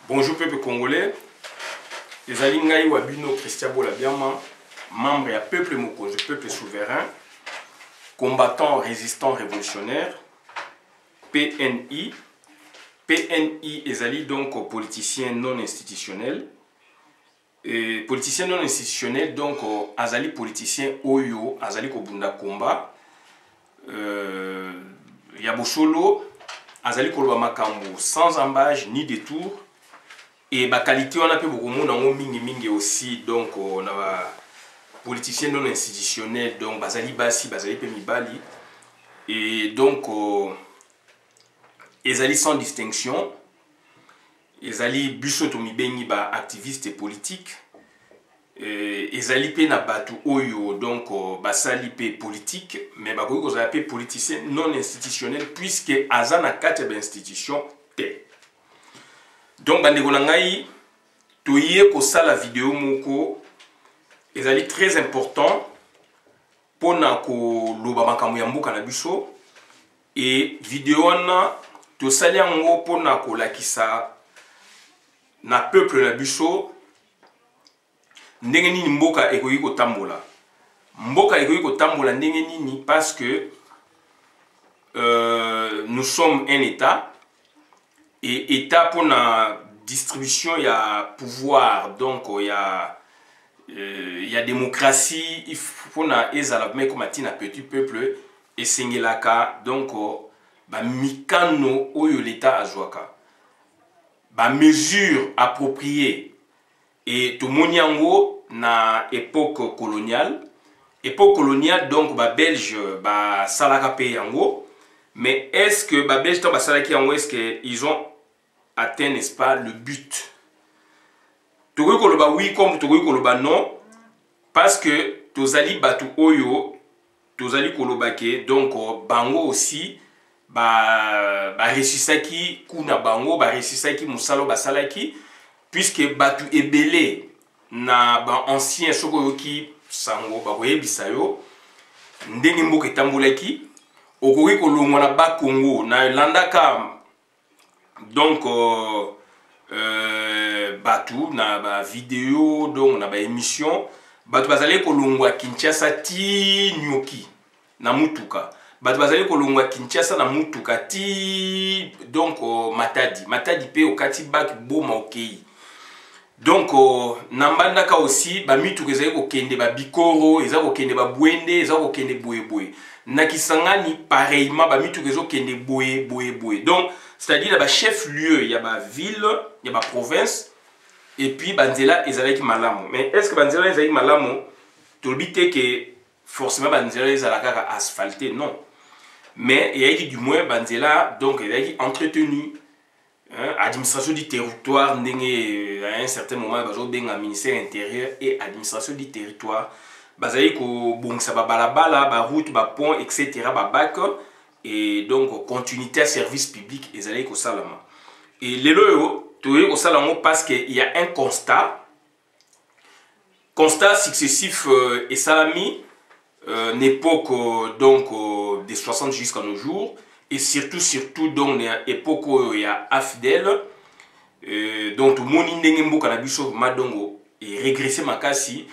Bonjour peuple congolais. Ezali ngai Wabino Christian Bolabiama, membre ya peuple mokonzi, peuple souverain, combattant résistant révolutionnaire, PNI. PNI ezali donc politicien non institutionnel. Et politicien non institutionnel donc azali politicien oyo azali kobunda komba ya bosolo azali koloba makambo sans embâche ni détour. Et ba qualité on a peu beaucoup monde en mingi aussi donc on a politicien non institutionnel donc bazali basi bazali pe mibali et donc ezali sans distinction ezali biso to mibengi ba activiste politique ezali pe na batu oyo donc basali pe politique mais ba ko za pe politicien non institutionnel puisque azana kati ba institution te. Donc bandeko na ngai toye ko sala vidéo moko ezali très important pona ko loba makambo ya mboka na biso et vidéo na to sali yango pona ko lakisa na peuple na biso ndenge nini mboka ekoki kotambola. Mboka ekoki kotambola ndenge nini parce que nous sommes un état. Et état pour la distribution, il y a pouvoir, donc il y a démocratie, il faut na ezalabme comme un petit peuple et singelaka donc ba mikano oyo l'état azwaka ba mesure appropriée et to moniango na époque coloniale donc ba belge ba salaka pe yango. Mais est-ce que Babel est-ce qu'ils ont atteint, n'est-ce pas, le but? Togo koloba oui comme Togo koloba non, parce que tozali batu oyo, tozali koloba ke donc bango aussi ba resisaki kuna bango ba resisaki musalo basalaki puisque batu ebele na ba ancien sokoyoki sango ba koyebisa yo ndenge mboka etambulaki. Okoki kolongwa na ba Congo na landaka donc batu na ba vidéo donc na ba émission batu bazali kolongwa Kinshasa ti Nyoki na mutuka batu bazali kolongwa Kinshasa na mutuka ti donc Matadi pe okati bak boma okei donc nambandaka aussi ba mituka ezali kokende ba Bikoro ezali kokende ba Bwende ezali kokende boye nakisangani pareillement ba mitu kezo kende boye. Donc c'est-à-dire ba chef lieu il y a ba ville il y a ba province et puis banzela ezalaki malamu. Mais est-ce que banzela ezalaki malamu to bité que forcément banzela ezalaka asphalté? Non, mais il y a du moins banzela donc il y a entretenu administration du territoire ndenge à un certain moment bazo benga ministère intérieur et administration du territoire bazali ko bongisa ba balabala ba route ba pont etc ba bac et donc continuité à service public ezali ko salama et lelo yo toye ko salamo parce que il y a un constat successif et salami époque donc des 60 jusqu'à nos jours et surtout donc époque il y a AFDEL donc moni ndenge mboka na biso madongo et régresser makasi.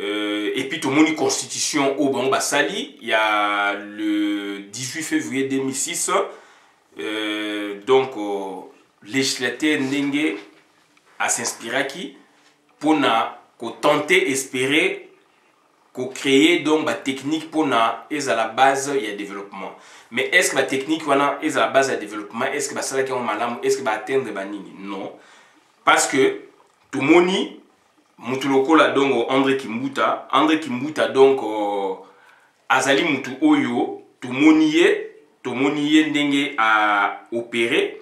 Et puis tout le monde constitution au bon Basali, il y a le 18 février 2006, donc législateur Ndenge a s'inspiré qui pour tenter espérer créer donc la technique pour à la base il y a développement. Mais est-ce que la technique est à la base du développement? Est-ce que ça est malam? Est-ce que va atteindre banini? Non, parce que tout le monde Mutuloko la donc André Kimbuta donc azali mutu oyo tomoniye ndenge a opéré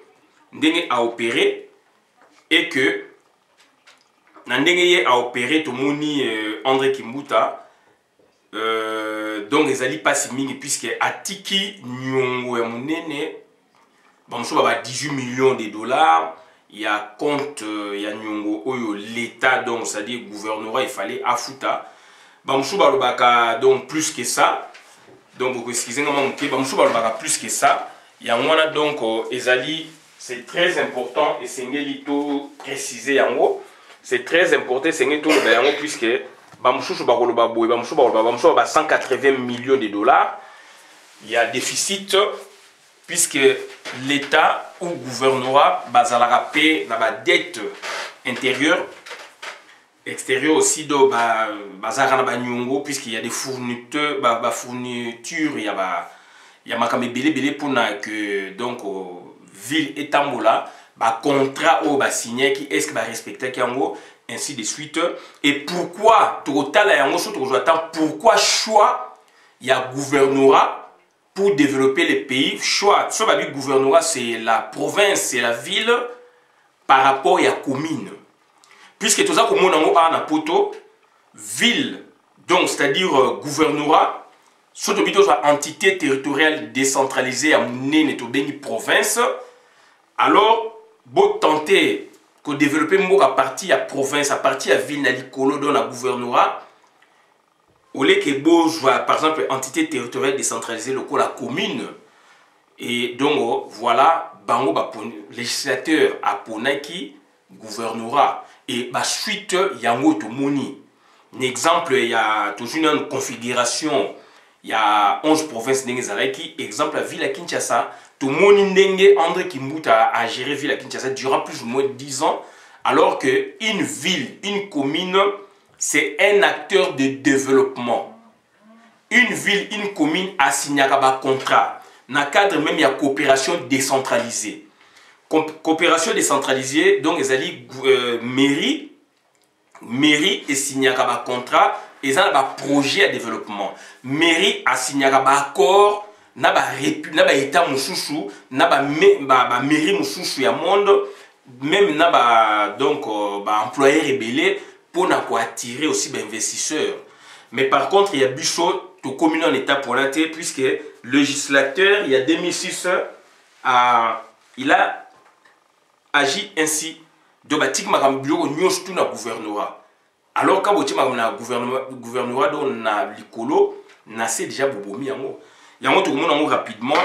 et que na ndenge a opéré tomoni André Kimbuta donc ezali pasi mingi puisque atiki nyongo ya munene bamuso ba 18 millions de dollars. Il y a compte, il y a nyongo oyo l'État donc c'est-à-dire gouvernorat il fallait afuta. Bamusu balobaka donc plus que ça. Donc excusez-moi mon petit bamusu balobaka plus que ça. Il y a donc ezali c'est très important et c'est tout précisé en haut. C'est très important, c'est tout le puisque Bamchouchou Bakoloba Boy, Bamchouchou Bakoloba 180 millions de dollars. Il y a déficit puisque l'État ou gouvernorat bazala paie la dette intérieure, extérieure aussi do bazara na nyongo puisqu'il y a des fournitures, fournitures, il y a makambe belé pour que donc ville et tambola contrat au signé qui est-ce que va respecter yango ainsi de suite. Et pourquoi total yango pourquoi choix il y a gouvernorat pour développer les pays. Choix, ce que gouvernorat, c'est la province, c'est la ville par rapport à la commune. Puisque tout ça, comme on a un poto, ville, donc c'est-à-dire gouvernorat, surtout entité territoriale décentralisée à une province, alors, vous tentez de développer à partir de la province, à partir de la ville, dans la gouvernorat, au lieu que vous par exemple, entité territoriale décentralisée, la commune, et donc voilà, le législateur a ponaki gouvernorat. Et suite, il y a un exemple, il y a toujours une configuration, il y a 11 provinces qui, exemple, la ville à Kinshasa, tout le monde André Kimbuta a géré la ville à Kinshasa durant plus ou moins 10 ans, alors qu'une ville, une commune, c'est un acteur de développement. Une ville, une commune a signé un contrat. Dans le cadre même, il y a coopération décentralisée. Coopération décentralisée, donc, ils ont mairie et signé un contrat, ils ont un projet de développement. Mairie a signé un accord, na ba état mususu, na ba mairie mususu ya monde, même na ba donc employé rebelle pour attirer aussi des investisseurs. Mais par contre, il y a Bichot, tout commune en état pour l'inter, puisque le législateur, il y a 2006, il a agi ainsi. De batik makam biloko nyos tout na gouvernorat. Alors quand botima na gouvernorat do na likolo, na c'est déjà bobomi yango. Yango tout le monde rapidement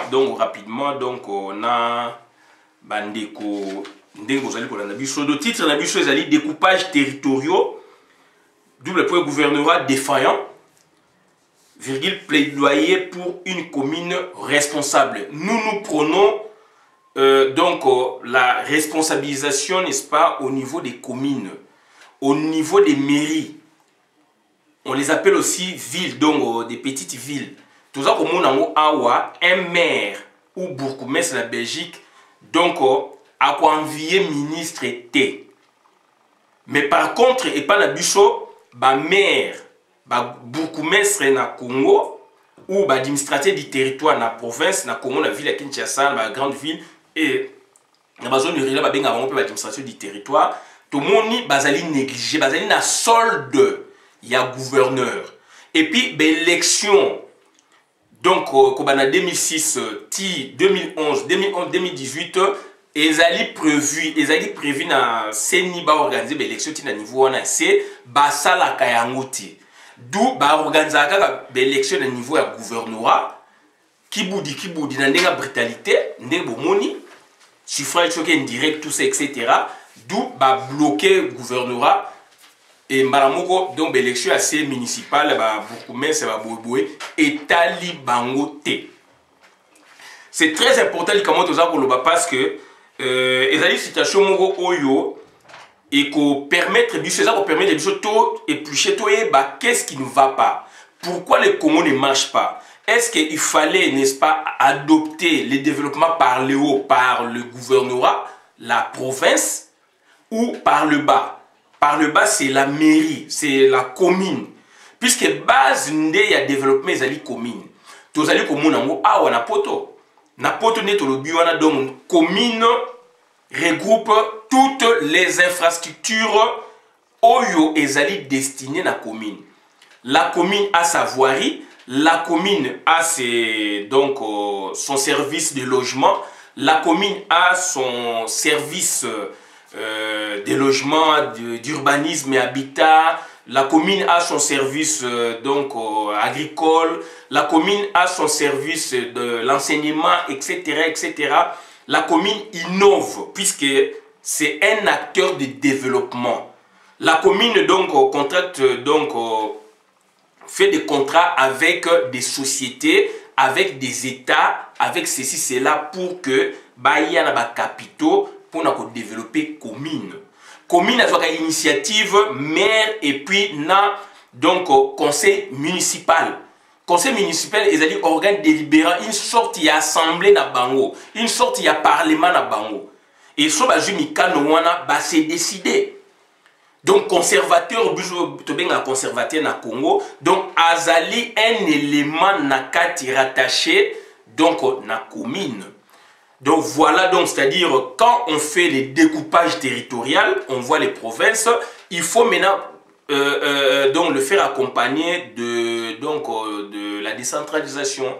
donc on a bandeko ndenge bozali ko landa biso do titre na biso ezali découpage territoriaux double point gouvernorat défaillant virgule plaidoyer pour une commune responsable. Nous prenons la responsabilisation, n'est-ce pas, au niveau des communes, au niveau des mairies. On les appelle aussi villes, donc des petites villes. Tout ça, comme on a un maire ou bourgmestre de la Belgique, donc à quoi envier ministre T. Mais par contre, et pas la bicho, maire, bourgmestre na Congo, ou administrateur du territoire na province, na Congo, la ville à Kinshasa, la grande ville, et dans la zone rurale, il y a l'administration du territoire. Tout le monde est négligé, il y a solde, il y a gouverneur. Et puis, l'élection, donc, en 2006, 2011, 2018, ils ont prévu dans CENIBA organiser l'élection à niveau c'est Basala Kayangoti. D'où organiser l'élection à niveau du gouvernorat. Kiboudi, dans la brutalité, Nebomoni, suffrage indirect, tout ça, etc. D'où bloquer le gouvernorat et Malamoko, donc l'élection assez municipale, beaucoup mais ça va boubouer et talibangoté. C'est très important comment tout ça pour le bas parce que il y a des situations oyo et qu'on permettre de tout éplucher tout et qu'est-ce qui ne va pas, pourquoi le Congo ne marche pas. Est-ce qu'il fallait, n'est-ce pas, adopter le développement par le haut, par le gouvernorat, la province, ou par le bas? Par le bas, c'est la mairie, c'est la commune. Puisque base, il y a développement, il y a la commune. Tous les communes, on a poto. Na poto net le biwana donc commune regroupe toutes les infrastructures oyo ezali destinées na commune. La commune a sa voirie. La commune a son service de logement. La commune a son service de logement, d'urbanisme et habitat. La commune a son service agricole. La commune a son service de l'enseignement, etc., etc. La commune innove puisque c'est un acteur de développement. La commune donc contracte donc fait des contrats avec des sociétés, avec des États, avec ceci, cela pour que il y ait des capitaux pour développer commune. Commune a une initiative maire et puis na donc conseil municipal. Conseil municipal est un organe délibérant, une sorte d'assemblée na bango, une sorte de parlement na bango. Et so ba jumikano wana ba c'est décidé. Donc conservateur conservateur na Congo, donc azali un élément nakati rattaché donc na commune. Donc voilà, donc c'est-à-dire quand on fait les découpages territoriaux, on voit les provinces, il faut maintenant donc le faire accompagner de la décentralisation.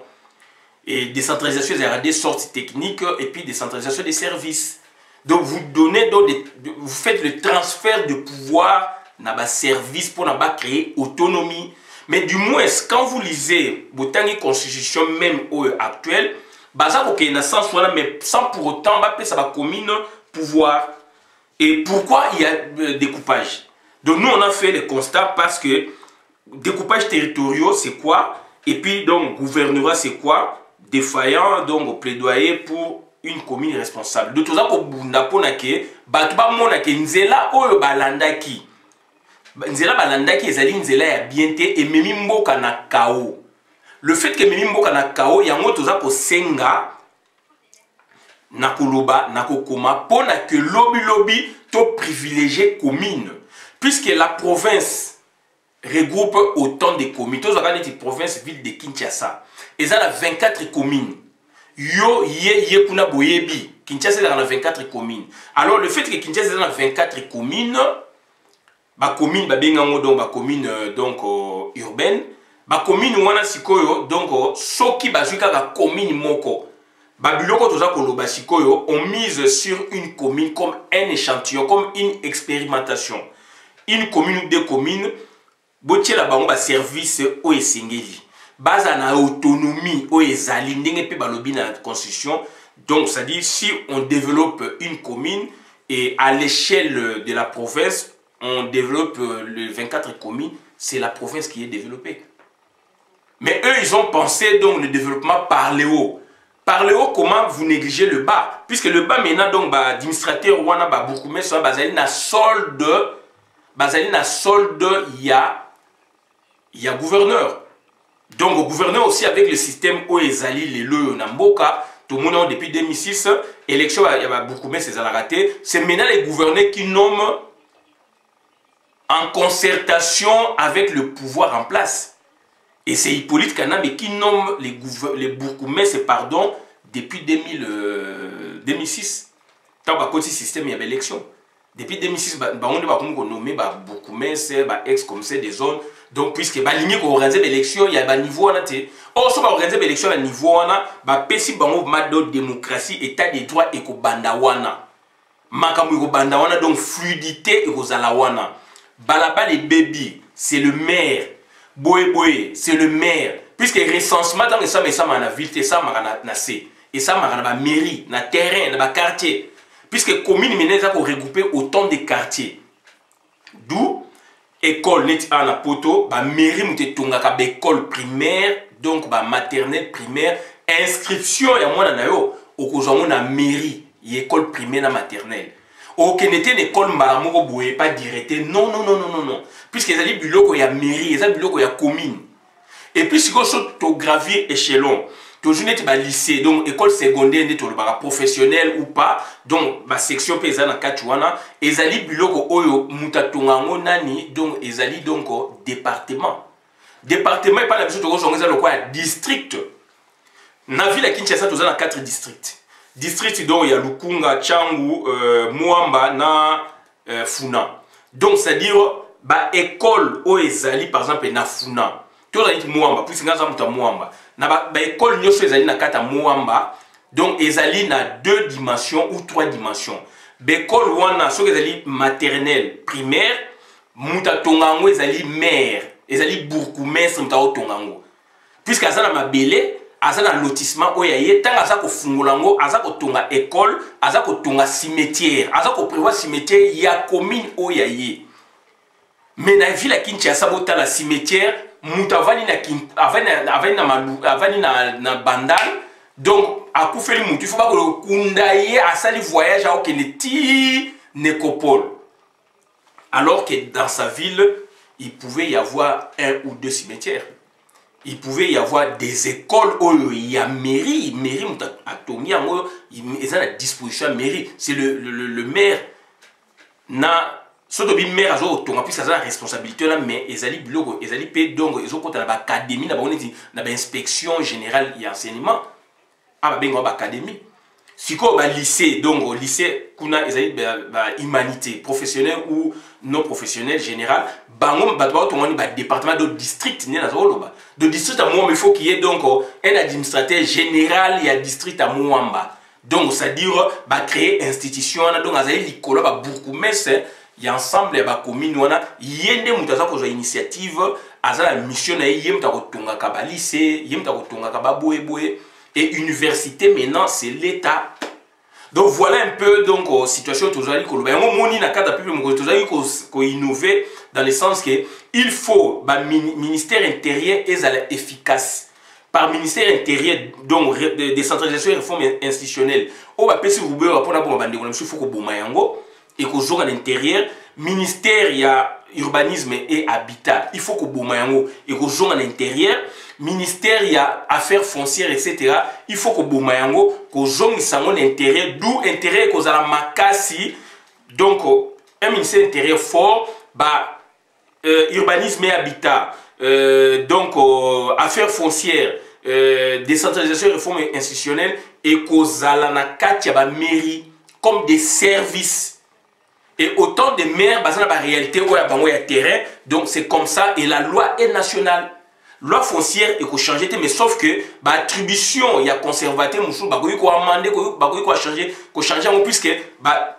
Et décentralisation, il y a des sortes techniques et puis décentralisation des services. Donc vous donnez, vous faites le transfert de pouvoir dans le service pour créer autonomie. Mais du moins, quand vous lisez la constitution même actuelle, mais sans pour autant ça va commune pouvoir. Et pourquoi il y a découpage? Donc nous on a fait le constat parce que découpage territoriaux c'est quoi? Et puis donc gouvernorat c'est quoi? Défaillant, donc plaidoyer pour une commune responsable. De tout ça pour bunda pona ke batba mona ke nzela oyo balandaki. Nzela balandaki ezali nzela ya bienté et memi mboka na kao. Le fait que memi mboka na kao yango toza ko senga na koloba na kokoma pona que lobby to privilégier commune puisque la province regroupe autant de communes. Toza une province ville de Kinshasa. Et ça a 24 communes. Yo ye kuna boyebi Kinshasa est dans 24 communes. Alors le fait que Kinshasa est dans 24 communes, ba commune ba bengango donc ba commune donc urbaine, ba commune wana sikoyo donc soki bazuka ka commune moko. Ba biloko toza koloba sikoyo on mise sur une commune comme un échantillon, comme une expérimentation. Une commune ou deux communes, botie la bango ba service o esengeli. Base na autonomie o ezali ndenge pe balobi na constitution. Donc ça dit si on développe une commune et à l'échelle de la province on développe les 24 communes, c'est la province qui est développée. Mais eux ils ont pensé donc le développement par le haut. Par le haut, comment vous négligez le bas? Puisque le bas maintenant donc bah administrateur wana ba beaucoup mais ça bazali na solde il y a gouverneur. Donc au gouverneur aussi avec le système Oezali les le Namboka, tout le monde depuis 2006, élection il y a beaucoup mais c'est raté. C'est maintenant les gouverneurs qui nomment en concertation avec le pouvoir en place. Et c'est Hippolyte Kanambe qui nomme les bourgmestres pardon depuis 2006. Tant que le système il y avait élection. Depuis 2006, on a nommé bourgmestres, ex-commissaires des zones. Donc, puisque les lignes qui ont organisé l'élection, il y a un niveau. Or, si on organise l'élection à niveau, il y a de démocratie, état de droit et bandawana. Makamu bandawana, donc fluidité et zalawana. Balaba les baby, c'est le maire. Boé, c'est le maire. Puisque le recensement, dans ça, mais ça m'a na ville, ça m'a na C. Et ça m'a na mairie, na terrain, na quartier. Puisque commune menez a regrouper autant de quartiers. D'où école net à la poto, ba mairie mute tongaka ba école primaire, donc ba maternelle primaire, inscription ya mwana na yo okozwa na mairie, école primaire na maternelle. Ok n'était une école malamoko boye pas directe. Non. Puisque les ali biloko ya mairie, les ali biloko ya commune. Et puis si on saute gravir échelon, toujours net ba lycée, donc école secondaire net ba professionnel ou pas, donc ba section paysanne na katuana, ezali biloko oyo mutatonga ngo nani, donc ezali donc département. Département et pas la biso to zonga lo quoi district. Na ville à Kinshasa toza na 4 districts. District donc il y a Lukunga, Tchangu, Muamba na Funa. Donc c'est-à-dire ba école o ezali par exemple na Funa. Tout ça dit Muamba, puis c'est ngaza muta Muamba. Na ba école nyonso ezali na kata Muamba. Donc ezali na 2 dimensions ou 3 dimensions. Ba école wana so ezali maternelle, primaire, muta tongango ezali maire, ezali bourgmestre muta tongango. Puisque ça na mabele aza na lotissement oyo ye tant aza ko fungola ngo aza ko tonga école aza ko tonga cimetière aza ko prévoir cimetière ya commune oyo ye mais na ville ya Kinshasa bota la cimetière mutu avani na bandal donc akufeli mutu faut pas que kunda ye asali voyage a okende ti Nécopole alors que dans sa ville il pouvait y avoir un ou deux cimetières. Il pouvait y avoir des écoles où il y a mairie à Tongi, ils ont la disposition mairie. C'est le maire. Surtout le maire a plus la responsabilité là, mais ils allaient donc ils ont l'académie, l'inspection générale et enseignement. Ah ben l'académie. Si quoi bah lycée donc au lycée kuna ils humanité professionnelle ou non professionnelle générale bango batwa to ngoni ba département de district ni na zoloba de district à moi il faut qu'il y ait donc un administrateur général il y a district à Muamba donc c'est à dire ba créer institution donc azali likolo ba bourgmestre il y a ensemble ba commune wana yende mutaza ko initiative azala mission na yem ta ko tonga ka ba lycée yem ta ko tonga ka ba boye et université maintenant c'est l'État. Donc voilà un peu donc situation toujours ko ba moni na kata public mo toujours ko innover dans le sens que il faut ba ministère intérieur est efficace. Par ministère intérieur donc décentralisation et réforme institutionnelle. O ba pesi rubé pour na bon bande ko faut ko boma yango et ko jour à l'intérieur ministère il y a urbanisme et habitat. Il faut ko boma yango et ko jour à l'intérieur ministère il y a affaires foncières etc. Il faut que Boumayango que zone sangon intérêt d'où intérêt que la makasi donc un ministère intérieur fort bah urbanisme et habitat donc affaires foncières décentralisation et réforme institutionnelle et que na katia ba mairie comme des services et autant de maires basant la réalité où il y a terrain donc c'est comme ça et la loi est nationale. Loi foncière et qu'on change mais sauf que bah attribution il y a conservateur mouchou bah ko amender ko changer en puisque bah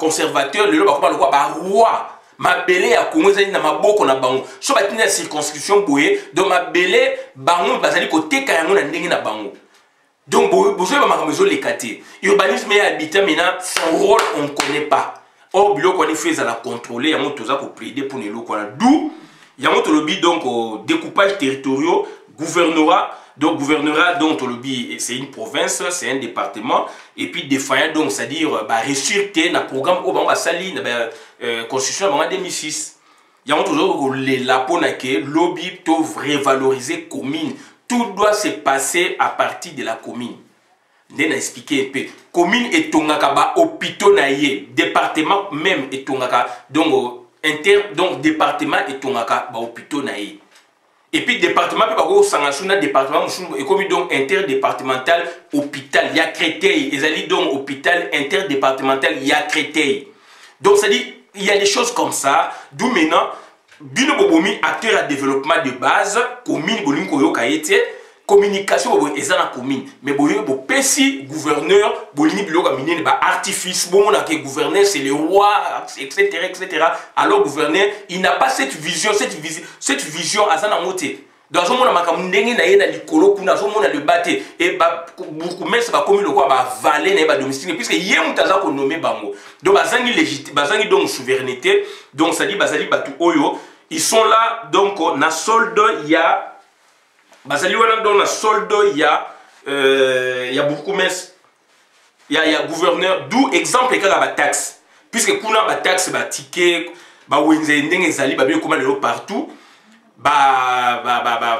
conservateur le loi ba roi ma belé ya Congo zali na maboko na bango so ba tina circonscription boye donc ma belé bango bazali ko teka yango na ndenge na bango donc besoin ba makambo les quartiers urbanisme et habitat maintenant son rôle on ne connaît pas or biloko on fait à la contrôler yango toza ko plaider pour ne loko na d'où Yamot lobby donc découpage territorial, gouvernorat, donc c'est une province, c'est un département, et puis défaillant donc c'est-à-dire ressuscité dans le programme Obama Sali, dans la constitution de 2006. Yamot toujours les lapona que lobby doit revaloriser commune, tout doit se passer à partir de la commune. On a expliqué un peu. Commune et tongaka ba hôpitaux naie, département même et tongaka donc donc département et tongaka ba hôpitaux naie et puis département peut pas sangasuna département et comme donc interdépartemental hôpital ya Créteil et ali donc hôpital interdépartemental ya Créteil donc ça dit il y a des choses comme ça d'où maintenant bino bobomi acteur à développement de base commune bolingo koyo kaete communication est dans la commune mais bo pesi gouverneur bolini biloko minene ba artifice bon na que gouverneur c'est le roi etc. Alors gouverneur il n'a pas cette vision azana moté dans un monde makambo ndenge na ye na likolo kuna zo mona le baté et ba beaucoup mais ba commune quoi ba valer na ba domicile puisque yé mutaza ko nommer bango donc bazangi légitime bazangi donc souveraineté donc ça dit bazali batu oyo ils sont là donc na solde il y a Basali wana dans la solde il y a beaucoup mais il y a gouverneur d'où exemple et la taxe puisque kuna ba taxe ba ticket ba wenze ndenge zali ba bien comment le partout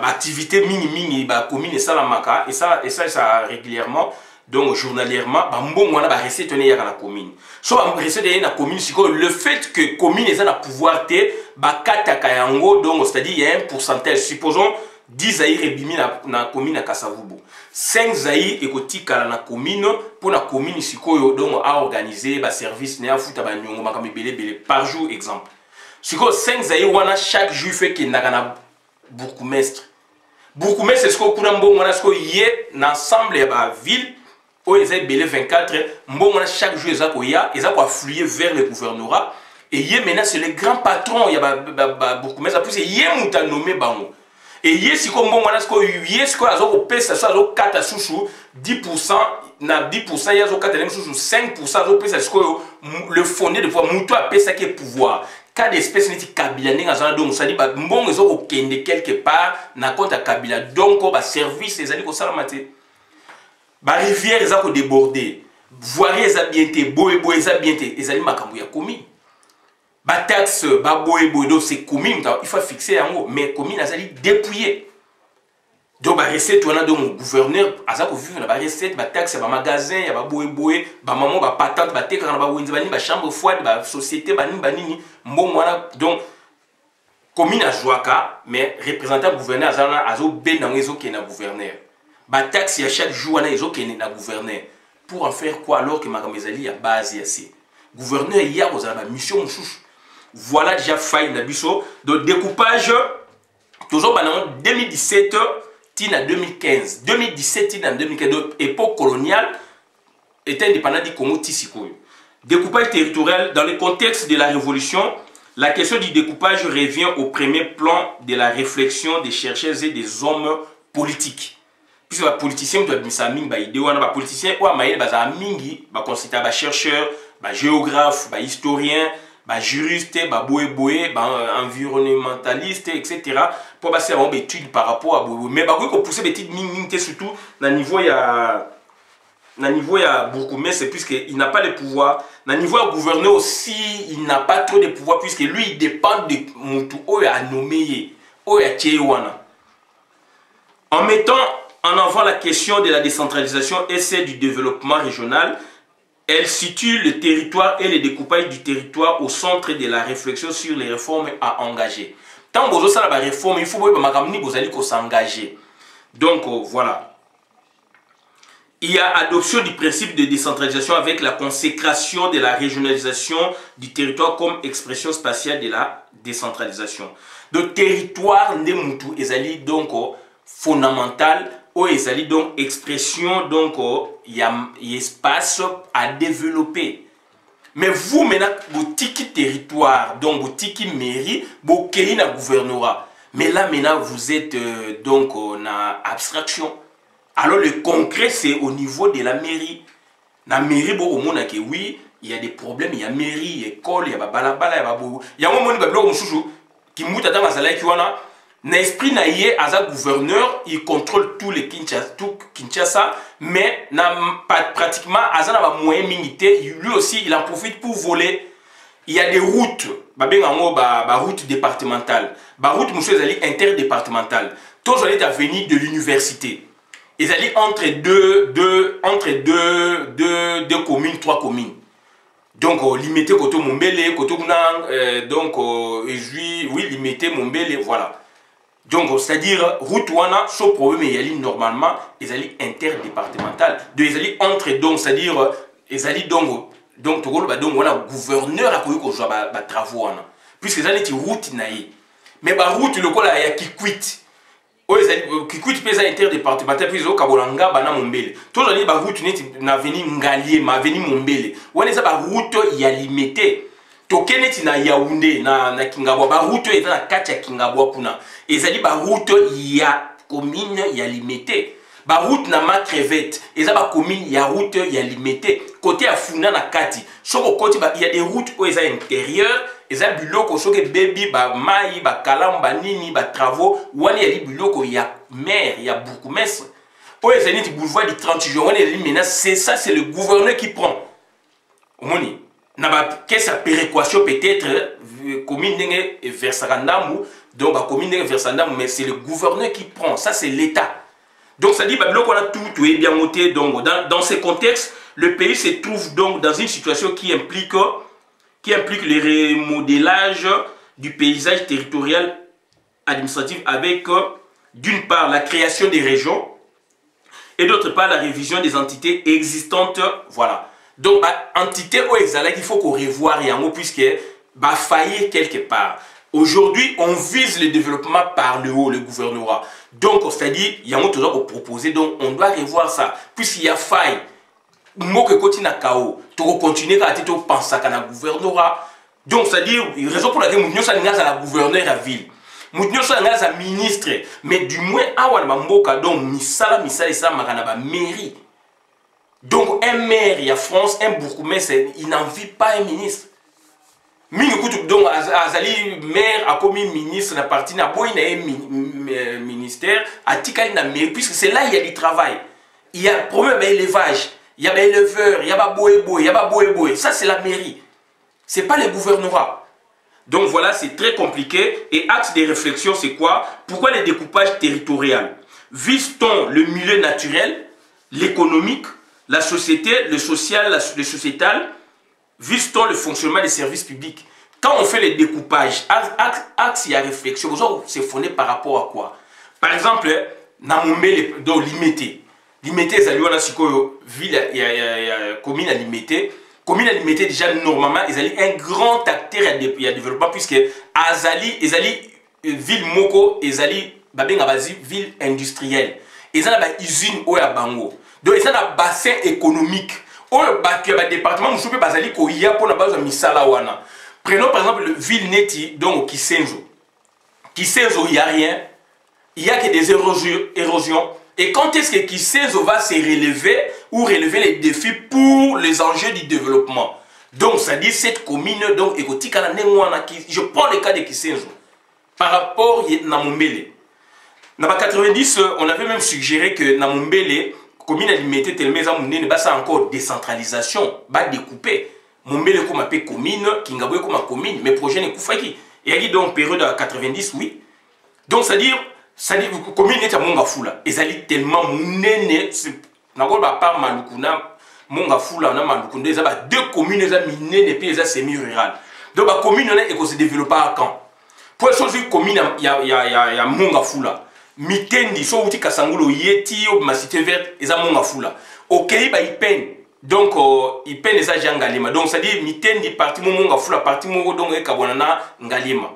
activité mini ba commune ça la maka et ça régulièrement donc journalièrement ba mbongo wana ba recette ne ya na commune so ba recette na commune siko le fait que commune eza na pouvoir te ba kataka yango donc c'est-à-dire il y a un pourcentage supposons 10 zaïre rebimi na commune à Kasavubu 5 zaïre ekotika na commune pour la commune sikoyo donc à organiser ba service ne afuta ba nyongo makami belé par jour exemple siko 5 zaïre wana chaque jour fait que na bourgmestre c'est ce que kuna mbongo wana siko yé ensemble ya ba ville o ezay belé 24 mbongo wana chaque jour eza ko affluer vers le gouvernorat et yé maintenant c'est le grand patron ya ba bourgmestre plus yé muta nommé bango. et yes comme bon wana sko yes ko azo ko pesa ça azo kata susu 10% na 10% ya azo kata susu 5% azo pesa sko le fondé de pouvoir muto a pesa qui pouvoir cas d'espèce neti kabila ninga zana donc ça dit ba mbongo ezo ko kende quelque part na compte à kabila donc ba service ezali ko sala mate ba rivière eza ko déborder voirie eza bien te boye eza bien te ezali makambo ya commune ba taxe ba boye donc c'est commune il faut fixer yango mais commune azali dépouiller donc ba recette wana donc gouverneur aza ko vivre na ba recette ba taxe ba magasin ya ba boye ba maman ba patente ba teka na ba wenzi ba ni ba chambre froide ba société ba nini mbongo wana donc commune a jouaka mais représentant gouverneur azana azo ben na ngezo ke na gouverneur ba taxe ya chaque jour wana ezo ke na gouverneur pour en faire quoi alors que makambo ezali ya base ya si gouverneur hier aux ba mission mouchouche voilà déjà faille na biso de découpage toujours en 2017 tina 2015 2017 tina 2015 donc époque coloniale était indépendant du Congo Tissiko. Découpage territorial dans le contexte de la révolution, la question du découpage revient au premier plan de la réflexion des chercheurs et des hommes politiques. Puisque les politiciens doivent bien mingi ba idée wana ba politiciens ou amaïl ba za mingi ba considérer ba chercheur, ba géographe, ba historien, ba juriste, ba boé, ba environnementaliste, etc. Pour passer à une étude par rapport à boé. Mais ba ko pousser des études mingi surtout dans niveau ya beaucoup mais c'est puisqu'il n'a pas le pouvoir. Dans niveau à gouverneur aussi, il n'a pas trop de pouvoir puisque lui il dépend de Moutou Oya nommé Oya Tchewana. En mettant en avant la question de la décentralisation et celle du développement régional, elle situe le territoire et le découpage du territoire au centre de la réflexion sur les réformes à engager. Tant que vous avez la réforme, il faut que vous allez s'engager. Donc voilà. Il y a adoption du principe de décentralisation avec la consécration de la régionalisation du territoire comme expression spatiale de la décentralisation. Le territoire de Moutou est donc fondamental ou est donc expression donc il y a espace à développer. Mais vous maintenant vous tiki territoire donc vous tiki mairie vous créez na gouvernorat. Mais là maintenant vous êtes donc en abstraction. Alors le concret c'est au niveau de la mairie. La mairie bon au monde que oui, il y a des problèmes, il y a mairie, école, il y a balabala, il y a un moment où qui mouta dans la qui wana l'esprit naïe as un gouverneur, il contrôle tout Kinshasa, mais pratiquement as un moyen militaire, lui aussi il en profite pour voler. Il y a des routes, route départementale, route monsieur Zali interdépartementale. Tous les avenir de l'université. Ils allaient entre deux communes, 3 communes. Donc, limité côté Mombele, côté Mounang, donc, oui, limité Mombele, voilà. Donc, c'est-à-dire, route wana, ce problème, il y a normalement, ils allaient interdépartemental. Donc, ils allaient entre, donc, c'est-à-dire, ils allaient donc, voilà, gouverneur a connu qu'on joue à travaux, puisque ils allaient route naïe. Mais, route, le col, il y a qui quitte. Qui coûte pesa interdépartemental puis au Kabolanga bana Mombele. Tout le ba route na veni Ngalié ma veni Mombele. Wana eza ba route ya limité. Tokeneti na Yaoundé na Kingabwa ba route eza na kati ya Kingabwa kuna. Ezali ba route ya commune ya limité. Ba route na ma crevette eza ba commune ya route ya limité. Côté Afuna na kati. Soko côté il y a des routes où eza intérieur. Eza biloko soke baby ba mai ba kalamba nini ba travaux wani ya biloko ya maire ya bourgmestre o ezali ti boulevard du 30 juin wani ya maintenant c'est ça c'est le gouverneur qui prend omoni na ba caisse à péréquation peut-être commune ndenge versaka ndambu donc ba commune ndenge versaka ndambu mais c'est le gouverneur qui prend ça c'est l'état donc ça dit ba biloko na tout est bien monté donc dans ce contexte le pays se trouve donc dans une situation qui implique le remodélage du paysage territorial administratif avec d'une part la création des régions et d'autre part la révision des entités existantes. Voilà. Donc, entité au exalak, il faut qu'on revoie rien puisque va faillir quelque part. Aujourd'hui, on vise le développement par le haut, le gouvernorat. Donc, c'est-à-dire, il y a un autre à proposer, donc on doit revoir ça. Puisqu'il y a faille, moi que continue à chaos, tu continuer à penser à la gouvernorat. Donc, c'est-à-dire, raison pour laquelle nous sommes à la gouverneure à la ville. Moutnyo so nga ministre, mais du moins awa na mboka donc misala ça makana ba mairie. Donc un maire il y a France, un bourgmestre, il n'en vit pas un ministre. Mingi kutu donc azali maire a commis ministre na parti na boy na ministère a tikali na mairie puisque c'est là il y a du travail. Il y a problème d'élevage, il y a des éleveurs, il y a pas boy, il y a pas boy. Ça c'est la mairie. C'est pas le gouvernorat. Donc voilà, c'est très compliqué. Et axe de réflexion, c'est quoi? Pourquoi le découpage territorial? Vise-t-on le milieu naturel, l'économique, la société, le social, le sociétal? Vise-t-on le fonctionnement des services publics? Quand on fait le découpage, axe, il y a réflexion. C'est fondé par rapport à quoi? Par exemple, Namoumbe, donc limité. Limité, c'est ville, il y a commune à limité. Commune alimentée déjà normalement, ils allaient un grand acteur à développement puisque Azali, ville moko, Azali, ville industrielle. Ils ont une usine au Bango. Donc ils ont un bassin économique. Au département, nous sommes basali ko ya pour la base de misala wana. Prenons par exemple le ville neti donc Kisenzo. Kisenzo il y a rien, il y a que des érosions. Et quand est-ce que Kisenzo va se relever ou relever les défis pour les enjeux du développement? Donc, ça dit cette commune, donc, je prends le cas de Kisenzo. Par rapport à Namombele. Dans 90, on avait même suggéré que Namombele, commune alimentée tellement ça encore décentralisation, va découper. Mombele comme appelé commune, Kingabwe comme commune, mais projet n'est pas. Et il y a donc période de 90, oui. Donc, c'est-à-dire, commune est à Mongafula. Ils allaient tellement néné. N'a pas Malukuna, Mongafula, on a Malukunda. Ils ont deux communes, ils ont miné et puis ils ont semi-rural. Donc, la commune est se développe à Caen. Pour les choses, commune, il y a Mongafula. Mitendi, so outi Kasangulo, Yeti, ma cité verte, ils ont Mongafula. Au Keiba, ils peignent. Donc, ils peignent les agents Ngalima. Donc, ça dit Mitendi, parti Mongafula, parti Mongo, donc, Kabonana, Ngalima.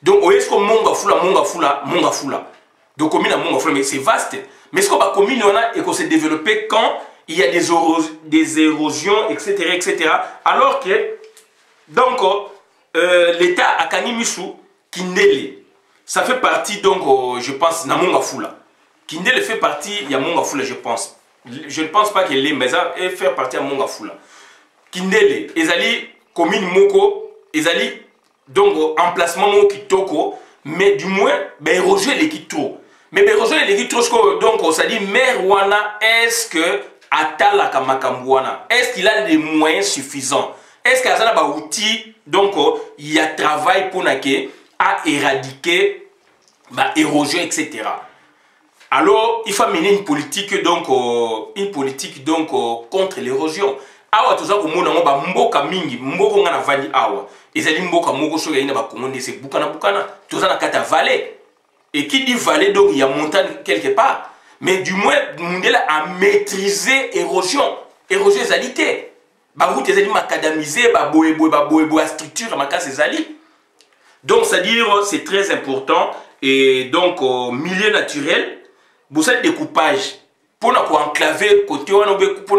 Donc, est-ce que Mongafula. Donc, commune à Mongafula, mais c'est vaste. Mais ce qu'on va commune, et qu'on s'est développé quand il y a des érosions, etc., etc. Alors que, donc, l'État a Kanimisu, Kindele, ça fait partie, donc, je pense, de Mongafula. Kindele fait partie, il y a Mongafula, je pense. Je ne pense pas qu'elle est, mais ça fait partie de Mongafula. Kindele, Ezali, commune Moko, Ezali, donc, emplacement Moko Kitoko, mais du moins, ben, éroger les Kitoko. Mais rejoindre les Kitoko, donc, ça dit, maire Wana, est-ce que Atala Kamakambouana, est-ce qu'il a des moyens suffisants? Est-ce qu'il y a des outils, donc, il y a travail pour à éradiquer, érosion, etc. Alors, il faut mener une politique, donc, contre l'érosion. Awa, tout ça, au monde, on va mboka mingi, mboka ngana vali awa. Et ça dit, mboka moko, so y'a ba commande, c'est bukana, tout ça, na kata vallée. Et qui dit vallée, donc il y a montagne quelque part. Mais du moins, Mundela a maîtrisé érosion. Érosion des alités. Barout des aliments macadamisés, boé, structure, ma casse des ali. Donc, c'est-à-dire, c'est très important. Et donc, milieu naturel, pour ça, découpage. Pour enclaver, côté, pour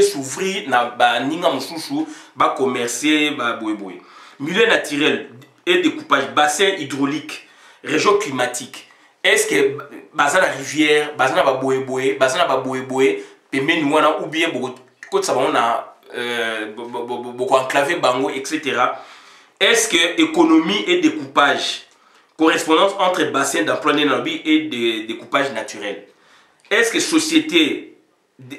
s'ouvrir, ninga mouchouchou, commercer, boé. Milieu naturel et découpage, bassin hydraulique. Région climatique. Est-ce que bazana rivière, bazana ba boé, bazana ba boé, pemeni wana ou bien beaucoup ça on a beaucoup enclavé bango, etc. Est-ce que économie et découpage, correspondance entre bassin d'emploi et découpage naturel? Est-ce que société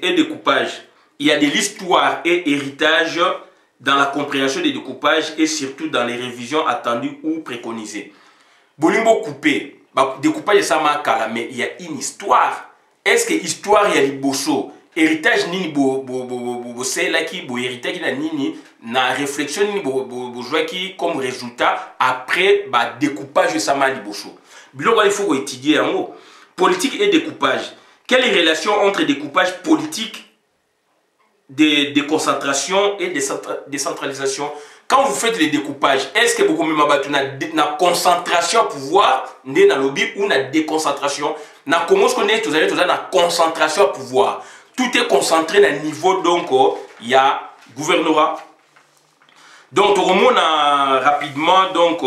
et découpage, il y a de l'histoire et héritage dans la compréhension des découpages et surtout dans les révisions attendues ou préconisées? Bolimbo coupé, découpage de ça mais il y a une histoire. Est-ce que l'histoire il y a liboso, héritage nini c'est là qui héritage na nini na réflexion nini qui comme résultat après découpage de ça liboso. Biloko il faut étudier en haut. Politique et découpage. Quelle est la relation entre découpage politique, déconcentration et décentralisation? Quand vous faites les découpages, est-ce que beaucoup de concentration à pouvoir, na lobby ou na déconcentration? Na comment ce qu'on est, vous allez na concentration à pouvoir. Tout est concentré à niveau, donc il y a gouvernorat. Donc tout le monde a rapidement donc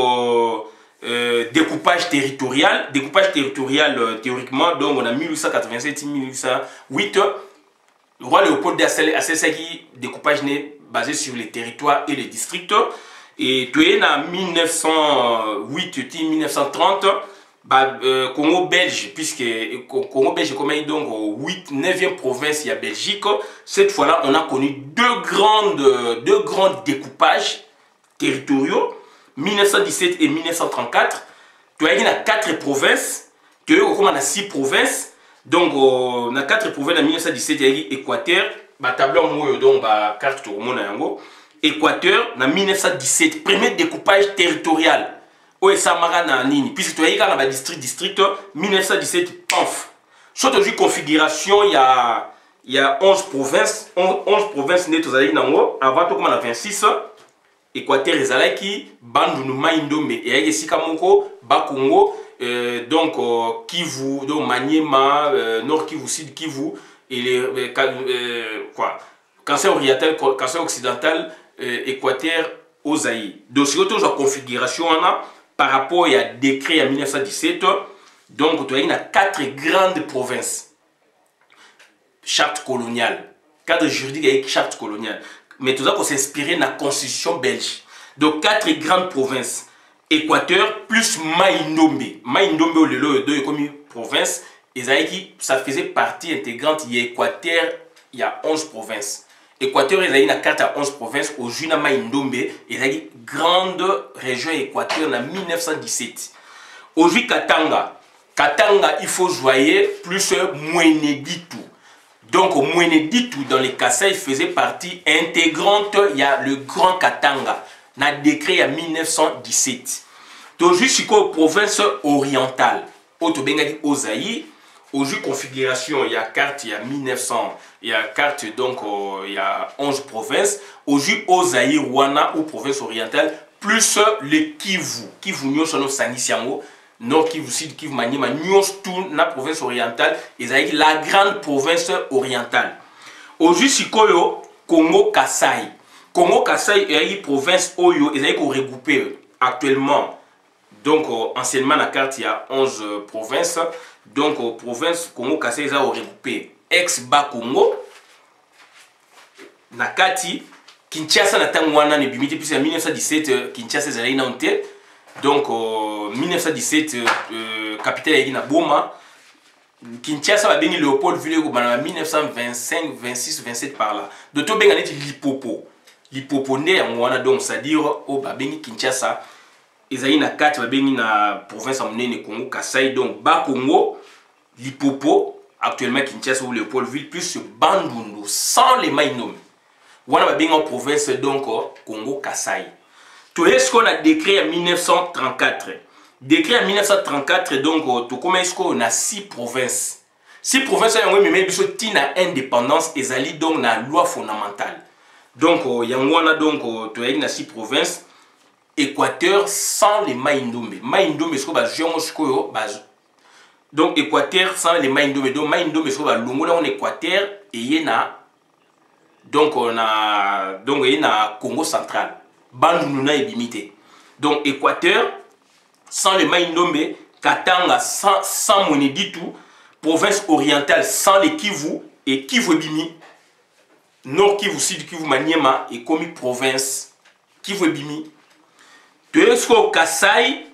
découpage territorial. Découpage territorial, théoriquement, donc on a 1887-1808. Le roi Léopold a qui découpage basé sur les territoires et les districts. Et tu es en 1908-1930, Congo belge, puisque Congo belge est donc 9e province, il y a Belgique. Cette fois-là, on a connu deux grands découpages territoriaux, 1917 et 1934. Tu as 4 provinces, tu as 6 provinces. Donc, on a 4 provinces en 1917, il y a Équateur, tableau donc carte tout le monde Équateur, en 1917, premier découpage territorial. Où est Samara na nini? Puisque tu as un district, 1917, PANF. Sur la configuration, il y a 11 provinces. 11 provinces nettes avant tout comme on a 26. Équateur, Ezalaki, Bandunu, Maïndombe, et Sikamoko, Bakongo, donc Kivu, donc Maniema, Nord Kivu, Sud Kivu, et les cancer oriental, cancer occidental, Équateur, Ozaï. Donc, c'est la configuration par rapport à décret en 1917. Donc, tu as 4 grandes provinces. Charte coloniale. Cadre juridique avec charte coloniale. Mais tout ça pour s'inspirer de la constitution belge. Donc 4 grandes provinces. Équateur plus Maïndombe. Maïndombe au lelo de comme province. Et ça faisait partie intégrante. Il y a Équateur, il y a 11 provinces. Équateur, il y a une carte à 11 provinces. Au Juna Maïndombe, il y a une grande région Équateur en 1917. Aujourd'hui, Katanga. Katanga, il faut joyer plus Mweneditu. Donc, Mweneditu, dans les Kassai, faisait partie intégrante, il y a le Grand Katanga, n'a décret en 1917. Donc, jusqu'aux provinces orientales, Otobengadi Ozaï, aujourd'hui, configuration, il y a carte, il y a 1900, il y a carte, donc, il y a 11 provinces. Aujourd'hui, Ozaï, Rwanda, ou province orientale, plus le Kivu. Kivu, nous sommes Sanisiango. Nord Kivu, Sud Kivu, Maniema, nous tout la province orientale, et la grande province orientale. Aujourd'hui, si Congo Kassai. Congo Kassai est une province Oyo, et regroupé actuellement. Donc, anciennement, la carte, il y a 11 provinces. Donc, province Congo Kassai, ils ont regroupé ex-Bas Congo, Nakati, Kinshasa, Natangwana, Nebimite, puis en 1917, Kinshasa, ils ont été. Donc, 1917, capitale de Boma, Kinshasa a béni Léopold Villego en 1925, 26, 27 par là. Donc, tout bien Lipopo. Lipopo né en Rwanda, donc, c'est-à-dire, au Babeni Kinshasa, ils ont une carte, Babeni na province en Congo, Kassai, donc, Bas Congo, Lipopo, actuellement Kinshasa ou Léopoldville, plus Bandundu, sans les Maïnom. On a bien en province, donc, Congo, Kassai. Tout ce qu'on a décrit en 1934. Décrit en 1934, donc, tout comme est-ce qu'on a 6 provinces. 6 provinces, il y a une indépendance et ça donc la loi fondamentale. Donc, il y a donc 6 provinces. Équateur sans les Maïndombe. Maïndombe, est-ce qu'on va donc, Équateur sans les Maïndombe. Donc, Maïndombe, est-ce qu'on va en Équateur et il y a donc, on a Congo central. Bandununa et Bimité. Donc, Équateur, sans le Maïndombe, Katanga, sans Mweneditu, province orientale, sans les Kivu, et Kivu Bimi, Nord Kivu, Sud Kivu, Maniema, et comme province, Kivu Bimi. Tu es ce que Kassai,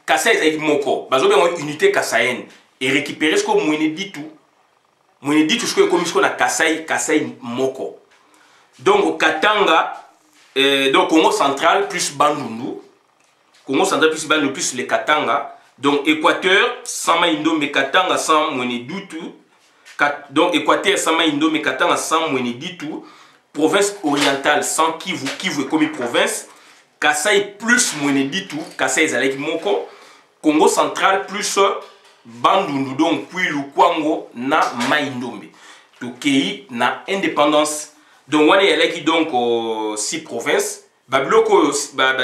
Kassai est Moko, une unité kassaïenne, et récupérer ce que Mweneditu, Mweneditu, ce que comme ce qu'on a Kassai, Kassai Moko. Donc, Katanga, donc Congo central plus Bandundu, Congo central plus Bandundu plus les Katanga, donc Équateur sans Maïndombe, Katanga sans Mweneditu, donc Équateur sans Maïndombe, Katanga sans Mweneditu, province orientale sans Kivu, Kivu est comme une province, Kassai plus Mweneditu, Kassai est avec Moko, Congo central plus Bandundu, donc puis Lukwango na Maïndombe, donc qui na indépendance. Donc, on a donc 6 provinces. Babloko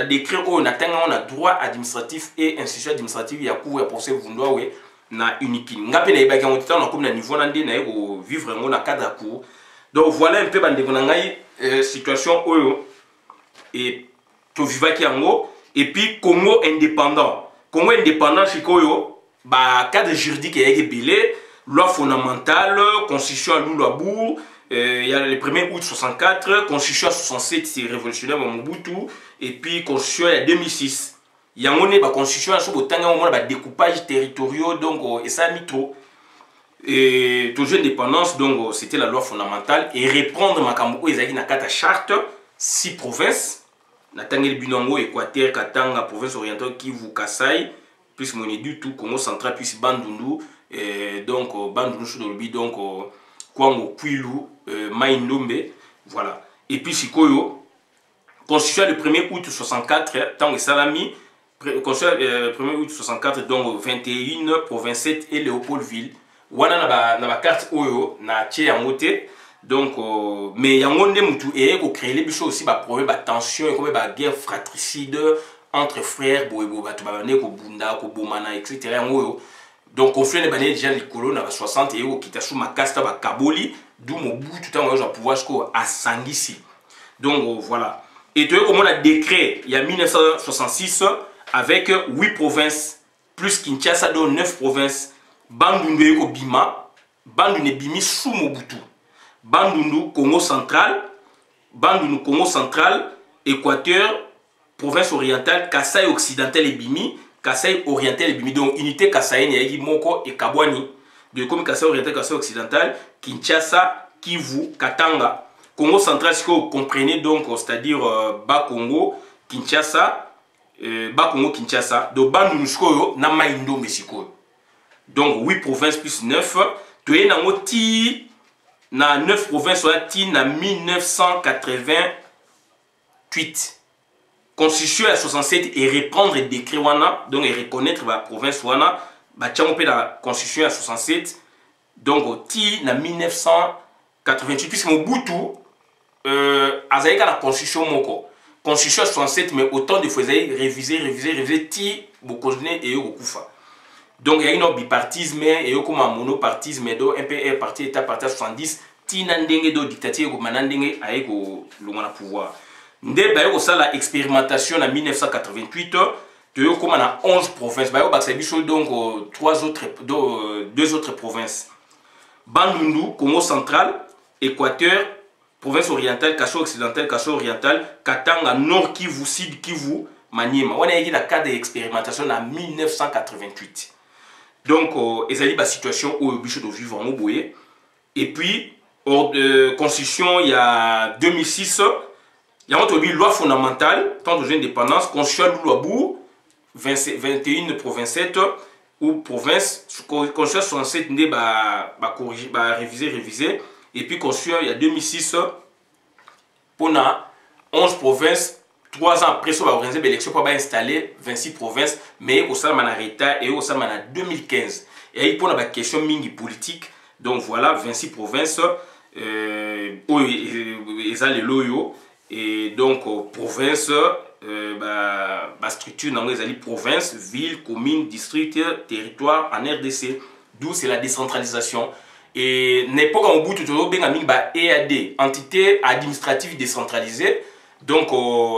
décret on a droit administratif et institution administrative. Il y a cours et procès vundoa na unique. Ngape na ibaki on titana comme na niveau nande na vivre na cadre cours. Donc voilà un peu bande situation oyo et to vivaki yango et puis Congo indépendant. Congo indépendant chikoyo ba cadre juridique est belé, loi fondamentale, constitution à Loulabour, il y a le 1er août 64, constitution à 67 c'est révolutionnaire Mobutu, et puis constitution à 2006. Il y a une constitution à un découpage territorial, donc et ça mito. Et toujours indépendance, donc c'était la loi fondamentale, et reprendre Makambo Ezaki Nakata charte, 6 provinces, Natangel Binongo, Équateur, Katanga, province orientale, Kivu, Kasaï, puis mon du tout, Congo central, puis Bandundu, donc Bandundu Soudolbi, donc Kwango, Kwilu, Maïndombe, voilà. Et puis Sikoyo, constitution le 1er août 64, Tango Salami, constitution le 1er août 64, donc 21 province 7 et Léopoldville. Wana na ba carte oyo na tie yangote donc mais yango nde mutu et ko créer les biso aussi ba problème ba tension et comme ba guerre fratricide entre frères boyebo batu ba ne ko bunda ko bomana etc. yango donc conflit ne bané déjà likolo na 60 et ko kitasu makasta ba kaboli d'où Mobutu tout temps pouvoir jusqu'au asangisi donc voilà et tu comme on a décret il y a 1966 avec 8 provinces plus Kinshasa donc 9 provinces. Bandundu Eko Bima, Bandundu Bimi sous Mobutu, Bandundu Congo central, Bandundu Congo central, Équateur, province orientale, Kasaï occidental et Bimi, Kasaï oriental et Bimi, donc unité Kasaï Nyagi Moko et Kabwani, de comme Kasaï oriental, Kasaï occidental, Kinshasa, Kivu, Katanga, Congo central, ce que vous comprenez donc, c'est-à-dire Bas Congo, Kinshasa, Bas Congo, Kinshasa, donc Bandundu Skoyo, Namaïndo Mesiko. Donc 8 provinces plus 9. Tu es dans 9 provinces en 1988. Constitution à 67 et reprendre le décret wana donc et reconnaître la province wana ba tchamopé la constitution à 67 donc ti na 1988 puisque Mobutu azaïka la constitution moko constitution à 67 mais autant de fois réviser ti bokozne et okufa. Donc il y a une bipartisme et comme un monopartisme do MPR parti état parti à 70 tina ndenge do dictature ko manandenge aiko longana pouvoir nde ba yo ça la expérimentation en 1988 de yo comme na 11 provinces ba yo ba biso donc 2 autres provinces Bandundu Congo central Équateur province orientale Kasso occidental Kasso oriental Katanga Nord Kivu Sud Kivu Maniema on a eu la cadre d'expérimentation en 1988. Donc, ils ont la situation où ils sont vivre en Moboye. Et puis, constitution, il y a 2006, il y a une loi fondamentale, tant de indépendance, constitution de Louabou, 21 province 7, ou province, constitution 67, il va réviser. Et puis, constitution, il y a 2006, pour 11 provinces. 3 ans après, on va organiser l'élection pour installer 26 provinces, mais au sein de l'État et au sein de 2015. Et il y a une question mingi politique. Donc voilà, 26 provinces, ils ont les loyaux. Et donc, province, structure dans les provinces, villes, communes, districts, territoires en RDC. D'où c'est la décentralisation. Et n'importe où, tout le monde EAD, entité administrative décentralisée. Donc,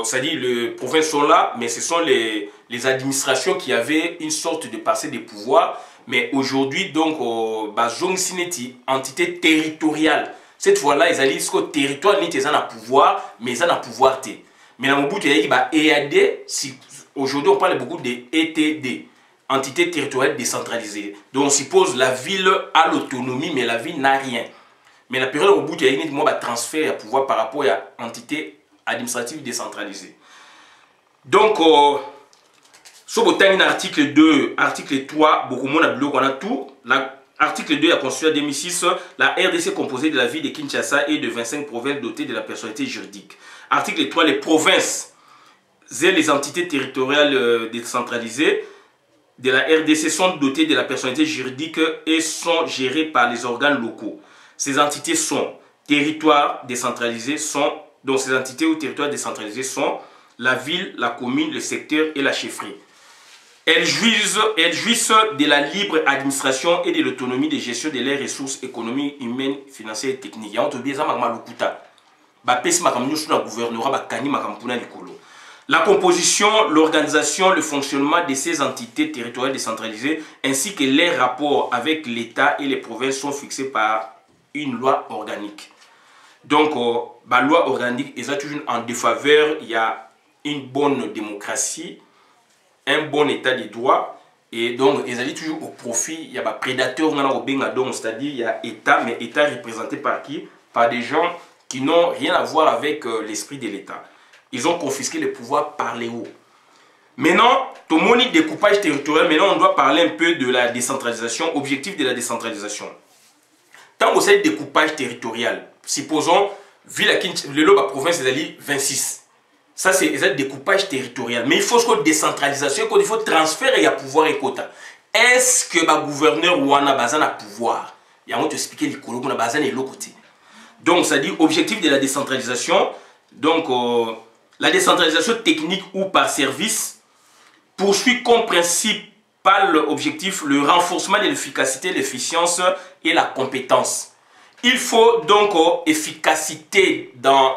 c'est-à-dire les provinces sont là, mais ce sont les administrations qui avaient une sorte de passé de pouvoir. Mais aujourd'hui, donc, Sineti, entité territoriale. Cette fois-là, ils allaient jusqu'au territoire, ils ont un pouvoir, mais ils ont un pouvoir. Mais dans mon bout, il y a EAD, aujourd'hui, on parle beaucoup de ETD, entité territoriale décentralisée. Donc, on suppose la ville a l'autonomie, mais la ville n'a rien. Mais la période au bout, il y a uniquement un transfert à pouvoir par rapport à l'entité administrative décentralisée. Donc, sur l'article 2, article 3, beaucoup moins de on a tout. L'article 2 a constitué en 2006 la RDC composée de la ville de Kinshasa et de 25 provinces dotées de la personnalité juridique. Article 3, les provinces et les entités territoriales décentralisées de la RDC sont dotées de la personnalité juridique et sont gérées par les organes locaux. Ces entités sont territoires décentralisés, donc ces entités ou territoires décentralisés sont la ville, la commune, le secteur et la chefferie. Elles jouissent de la libre administration et de l'autonomie de gestion de leurs ressources économiques, humaines, financières et techniques. La composition, l'organisation, le fonctionnement de ces entités territoriales décentralisées ainsi que les rapports avec l'État et les provinces sont fixés par une loi organique. Donc, la loi organique est toujours en défaveur. Il y a une bonne démocratie, un bon état de droit. Et donc, ils allaient toujours au profit. Il y a des prédateurs, c'est-à-dire il y a État, mais État représenté par qui? Par des gens qui n'ont rien à voir avec l'esprit de l'État. Ils ont confisqué le pouvoir par les hauts. Maintenant, tout le monde dit découpage territorial. Maintenant, on doit parler un peu de la décentralisation, objectif de la décentralisation. Tant que c'est découpage territorial, supposons, ville à la province de 26. Ça, c'est le découpage territorial. Mais il faut que décentralisation, il faut transférer le pouvoir et quota. Est-ce que le gouverneur ou un bazan a pouvoir? Il y a un expliquer le colo qu'on a bazan et l'autre côté. Donc, ça dit objectif de la décentralisation. Donc, la décentralisation technique ou par service poursuit comme principal objectif le renforcement de l'efficacité, l'efficience et la compétence. Il faut donc efficacité dans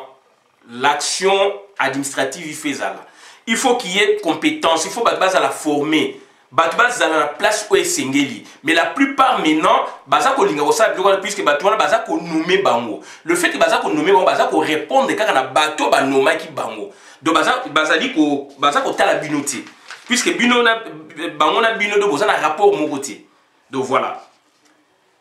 l'action administrative faisable. Il faut qu'il y ait compétence, il faut que base à la former. Base à la place où est sengeli. Mais la plupart maintenant, basa ko linga osa puisque batouana basa ko nommer bango. Le fait que basa ko nommer bango, basa ko répondre quand na bateau ba nomma ki bango. Donc basa li ko basa ko tala binoté. Puisque bino na bango na bino do bosa na rapport mon côté. Donc voilà.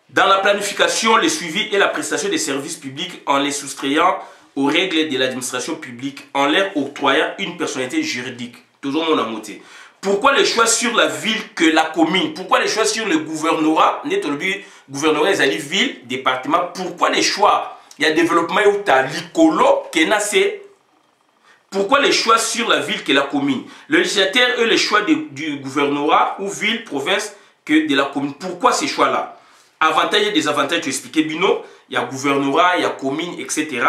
Dans la planification, le suivi et la prestation des services publics en les soustrayant aux règles de l'administration publique, en leur octroyant une personnalité juridique. Toujours mon amoté. Pourquoi les choix sur la ville que la commune? Pourquoi les choix sur le gouvernorat? Gouvernorat, les ville, département. Pourquoi les choix? Il y a développement où tu as l'icolo qui est nassé. Pourquoi les choix sur la ville que la commune? Le législateur est le choix du gouvernorat ou ville, province que de la commune. Pourquoi ces choix-là? Avantages et désavantages, tu expliquais Bino. Il y a gouvernorat, il y a commune, etc.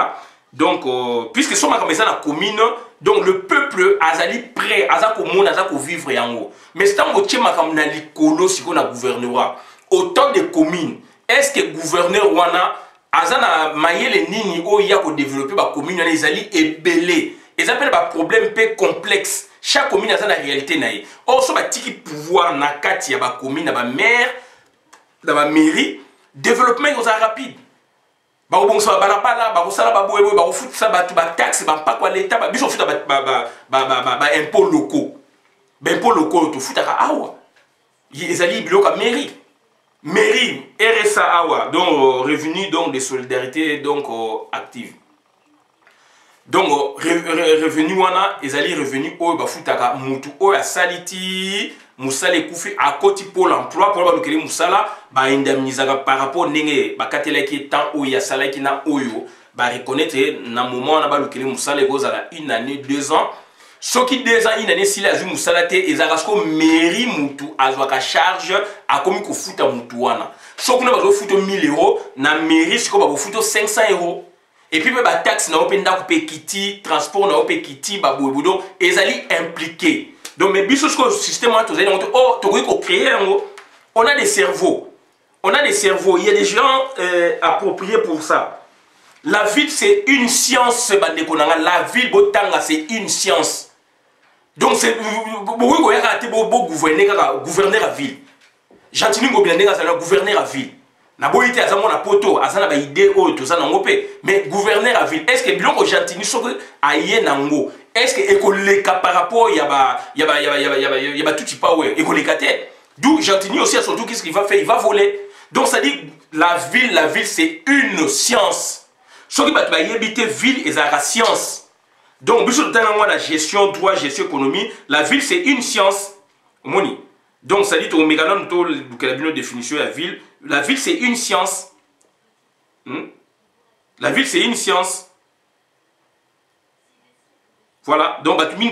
Donc, puisque sommes comme ça la commune, donc le peuple azali prêt, azako monde, azako vivre en haut. Mais c'est un motier makam na likolo si on a gouvernorat. Autant de communes, est-ce que gouverneur wana azana mayele nini o ya ko développer ba commune na izali ebelé. Ils appellent un problème peu complexe. Chaque commune a sa réalité naïe. Or, so ba tiki pouvoir na kati ya ba commune, na ba maire, na ba mairie, développement est rapide. Ba bon ça ba la ba sala ba boye ba fout ça ba taxe ba pas quoi l'état ba biso fout ba impôts locaux. Ba impôts locaux to fout ka awa. Ils allient bilo ka mairie. Mairie RSA awa donc revenu donc de solidarité donc active. Donc revenu wana ezali revenu oyo ba futaka mutu oyo asaliti musala kufi à côté pôle emploi pour ba lokeli musala ba indemnisaka par rapport ndenge ba katelaki temps oyo asalaki na oyo ba reconnaître na moment na ba lokeli musala ekozala 1 année 2 ans soki 2 ans 1 année sila azu musala te ezakasko mairie mutu azwaka charge akomi ko futa mutu wana soki na bazo futa 1000 € na mairie siko ba futa 500 €. Et puis, les taxes na openda coupé kiti, transport na opé kiti, babouéboudo, ils allaient impliquer. Donc, mais biso ce système, oh, tu créer on a des cerveaux. On a des cerveaux. Il y a des gens appropriés pour ça. La ville, c'est une science. La ville, c'est une science. Donc, c'est gouverner à ville. Gentiment, gouverner à ville. Na boyite azamo na poto azana ba idée oyo tozana ngope mais gouverneur à ville est-ce que biloko gentini soko aye nango est-ce que ekoleka par rapport ya ba tout power ekoleka te d'où gentini aussi à surtout qu'est-ce qu'il va faire il va voler donc ça dit la ville c'est une science soki ba yebite ville ezaka science donc biso tana la gestion droit gestion économie la ville c'est une science moni. Donc, ça dit, au mécanisme de définition de la ville, c'est une science. La ville, c'est une science. Voilà. Donc, ville,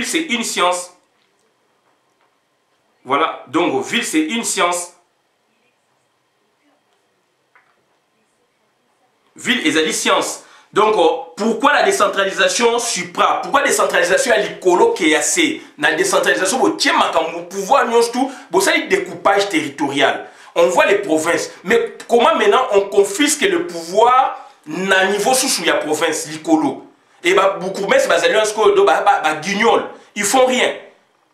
c'est une science. Voilà. Donc, ville, c'est une science. Ville, et une science. Donc, pourquoi la décentralisation supra? Pourquoi la décentralisation à l'icolo qui est assez? La décentralisation, le pouvoir, c'est un découpage territorial. On voit les provinces. Mais comment maintenant on confisque le pouvoir na niveau sous ya province likolo et bourgmestre bazali wana sikoyo do guignol ils font rien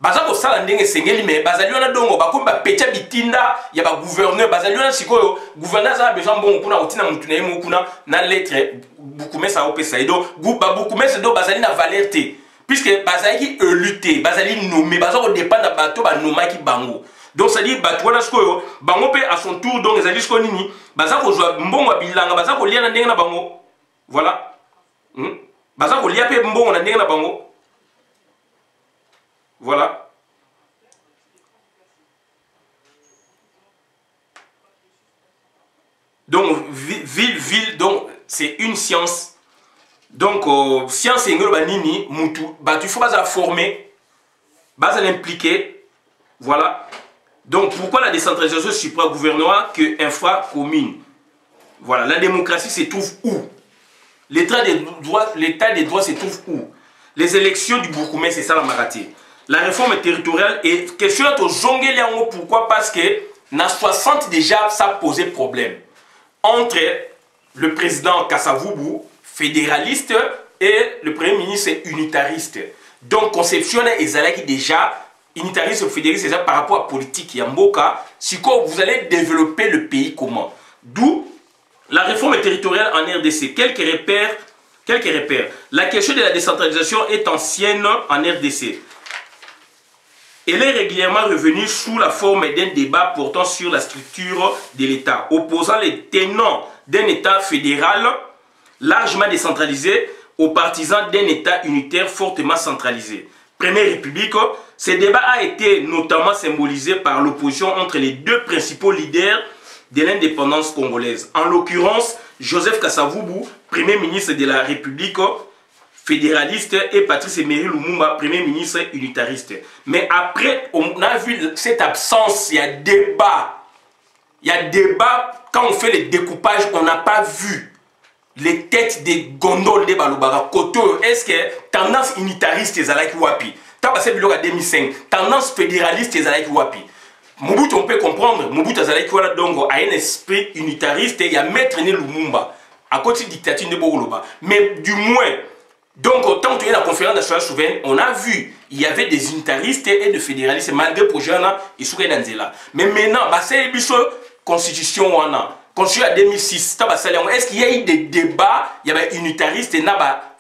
baza kosala ndenge esengeli mais bazali wana dongo bakomi bapetia bitinda ya bagouverneur bazali wana sikoyo gouverneur aza na besoin mbongo kuna kotina mutu na ye moko kuna na lettre bourgmestre aopesa ye do babourgmestre do bazali na valeur te puisque bazalaki élu te bazali nommé baza kodépendre na bato banomaki bango. Donc ça dit bato wana sikoyo bango pe à son tour donc ezali sikoyo nini baza kozwa mbongo ya bilanga baza kolia na ndenge na bango voilà baza kolia pe mbongo na ndenge na bango voilà. Donc ville donc c'est une science. Donc science engelo banini mutu batu faut pas former bas l'impliquer voilà. Donc pourquoi la décentralisation supragouvernementale que infra-commune? Voilà, la démocratie se trouve où? L'état des droits se trouve où? Les élections du Bourgoumé, c'est ça la marathé. La réforme territoriale est question de jongler en pourquoi? Parce que dans 60 déjà ça posait problème entre le président Kassavoubou, fédéraliste, et le premier ministre unitariste. Donc conception est déjà unitariste ou fédéraliste, c'est par rapport à la politique Yamboka. Si vous allez développer le pays comment? D'où la réforme territoriale en RDC. Quelques repères. La question de la décentralisation est ancienne en RDC. Elle est régulièrement revenue sous la forme d'un débat portant sur la structure de l'État, opposant les tenants d'un État fédéral largement décentralisé aux partisans d'un État unitaire fortement centralisé. Première République, ce débat a été notamment symbolisé par l'opposition entre les deux principaux leaders de l'indépendance congolaise. En l'occurrence, Joseph Kassavoubou, Premier ministre de la République fédéraliste, et Patrice Emery Lumumba, Premier ministre unitariste. Mais après, on a vu cette absence, il y a débat. Il y a débat, quand on fait le découpage, on n'a pas vu les têtes des gondoles de Balubara. Koto, est-ce que tendance unitariste est à wapi? Tabasé Bilo à 2005, tendance fédéraliste est à wapi? Mobutu, on peut comprendre, Mobutu Azalaki donc a un esprit unitariste et il y a Maître Né Lumumba à côté de la dictature de Bogoloba. Mais du moins, donc autant que la conférence nationale souveraine, on a vu, il y avait des unitaristes et des fédéralistes malgré le projet, ils sont là. Mais maintenant, c'est une constitution, constitution en 2006, est-ce qu'il y a eu des débats, il y avait unitaristes et